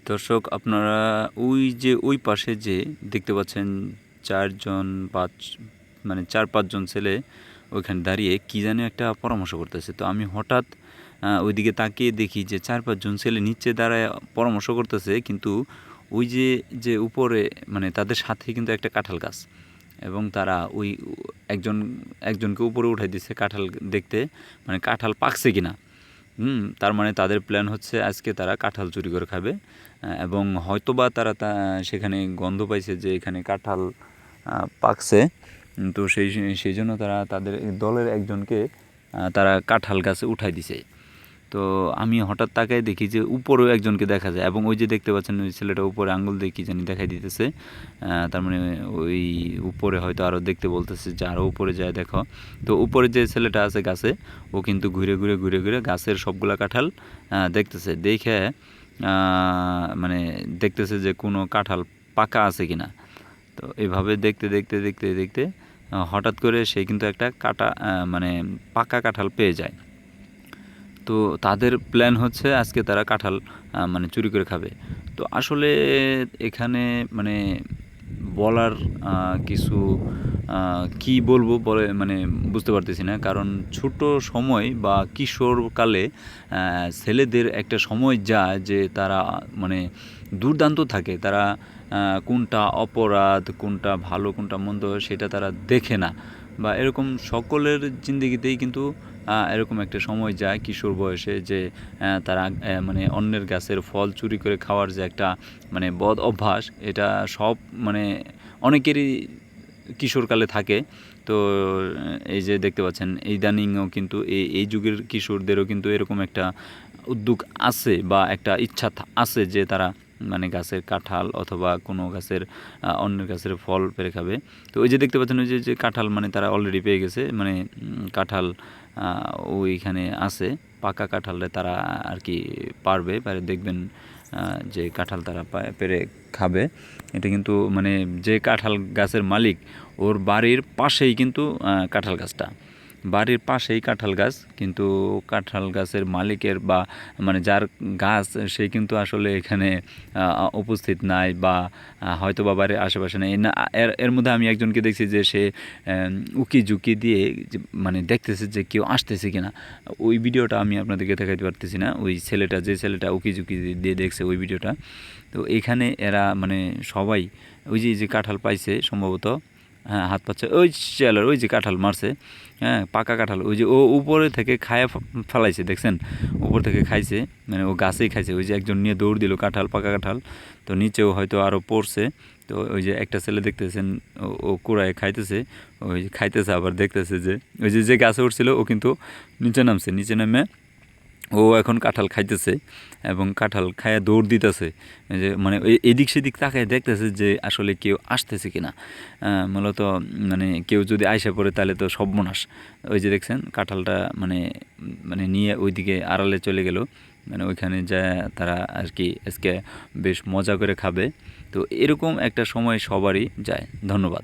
দর্শক আপনারা ওই পাশে যে দেখতে পাচ্ছেন ৪ জন ৫ মানে ৪-৫ জন ছেলে ওইখানে দাঁড়িয়ে কী যেন একটা পরামর্শ করতেছে। তো আমি হঠাৎ ওইদিকে তাকিয়ে দেখি যে ৪-৫ জন ছেলে নিচে দাঁড়ায় পরামর্শ করতেছে, কিন্তু ওই যে উপরে মানে তাদের সাথে কিন্তু একটা কাঁঠাল গাছ, এবং তারা ওই একজনকে উপরে উঠাই দিচ্ছে কাঁঠাল দেখতে, মানে কাঁঠাল পাকছে কিনা। তার মানে তাদের প্ল্যান হচ্ছে আজকে তারা কাঁঠাল চুরি করে খাবে, এবং হয়তোবা তারা সেখানে গন্ধ পাইছে যে এখানে কাঁঠাল পাকছে। তো সেই জন্য তারা তাদের দলের একজনকে তারা কাঁঠাল গাছে উঠাই দিছে। তো আমি হঠাৎ তাকায় দেখি যে উপরেও একজনকে দেখা যায়, এবং ওই যে দেখতে পাচ্ছেন ওই ছেলেটা উপরে আঙুল দিয়ে কী জানি দেখাই দিতেছে। তার মানে ওই উপরে হয়তো আরও দেখতে বলতেছে যে আরও উপরে যায় দেখো। তো উপরে যে ছেলেটা আছে গাছে, ও কিন্তু ঘুরে ঘুরে গাছের সবগুলা কাঁঠাল দেখতেছে। দেখে মানে দেখতেছে যে কোনো কাঁঠাল পাকা আছে কিনা। তো এভাবে দেখতে হঠাৎ করে সে কিন্তু একটা মানে পাকা কাঁঠাল পেয়ে যায়। তো তাদের প্ল্যান হচ্ছে আজকে তারা কাঁঠাল মানে চুরি করে খাবে। তো আসলে এখানে মানে বলার কিছু কী বলবো বলে মানে বুঝতে পারতেছি না। কারণ ছোট সময় বা কিশোরকালে ছেলেদের একটা সময় যায় যে তারা মানে দুর্দান্ত থাকে। তারা কোনটা অপরাধ, কোনটা ভালো, কোনটা মন্দ সেটা তারা দেখে না, বা এরকম সকলের জিন্দেগিতেই কিন্তু এরকম একটা সময় যায় কিশোর বয়সে যে তারা মানে অন্যের গাছের ফল চুরি করে খাওয়ার যে একটা মানে বদ অভ্যাস, এটা সব মানে অনেকেরই কিশোরকালে থাকে। তো এই যে দেখতে পাচ্ছেন ইদানিংও কিন্তু এই যুগের কিশোরদেরও কিন্তু এরকম একটা উদ্যোগ আছে বা একটা ইচ্ছা আছে যে তারা মানে গাছের কাঁঠাল অথবা কোনো গাছের অন্যের গাছের ফল পেড়ে খাবে। তো ওই যে দেখতে পাচ্ছেন ওই যে কাঁঠাল মানে তারা অলরেডি পেয়ে গেছে, মানে কাঁঠাল ওইখানে আছে, পাকা কাঁঠালে তারা আর কি পারবে দেখবেন যে কাঁঠাল তারা পেরে খাবে। এটা কিন্তু মানে যে কাঁঠাল গাছের মালিক ওর বাড়ির পাশেই কিন্তু কাঁঠাল গাছটা, বাড়ির পাশেই কাঁঠাল গাছ, কিন্তু কাঁঠাল গাছের মালিকের বা মানে যার গাছ সে কিন্তু আসলে এখানে উপস্থিত নাই, বা হয়তো বা বাড়ির আশেপাশে নেই না। এর মধ্যে আমি একজনকে দেখছি যে সে উকি ঝুঁকি দিয়ে মানে দেখতেছে যে কেউ আসতেছে কিনা। ওই ভিডিওটা আমি আপনাদেরকে দেখাতে পারতেছি না, ওই যে ছেলেটা উকি ঝুঁকি দিয়ে দেখছে ওই ভিডিওটা। তো এখানে এরা মানে সবাই ওই যে কাঁঠাল পাইছে সম্ভবত, হ্যাঁ হাত পাচ্ছে ওই ছেলের, ওই যে কাঁঠাল মারছে, হ্যাঁ পাকা কাঁঠাল, ওই যে ও উপরে থেকে খায়া ফেলাইছে, দেখছেন উপর থেকে খাইছে, মানে ও গাছেই খাইছে। ওই যে একজন নিয়ে দৌড় দিল কাঁঠাল, পাকা কাঁঠাল, তো নিচেও হয়তো আরও পড়ছে। তো ওই যে একটা ছেলে দেখতেছেন ও কুড়ায় খাইতেছে, ওই খাইতেছে আবার দেখতেছে যে ওই যে গাছে উঠছিল ও কিন্তু নিচে নেমে ও এখন কাঁঠাল খাইতেছে, এবং কাঁঠাল খায়া দৌড় দিতেছে, যে মানে এদিক সেদিক তাকায় দেখতেছে যে আসলে কেউ আসতেছে কিনা। মূলত মানে কেউ যদি আইসা পড়ে তাহলে তো সর্বনাশ। ওই যে দেখছেন কাঁঠালটা মানে মানে নিয়ে ওইদিকে আড়ালে চলে গেল, মানে ওইখানে যা তারা আর কি আজকে বেশ মজা করে খাবে। তো এরকম একটা সময় সবারই যায়। ধন্যবাদ।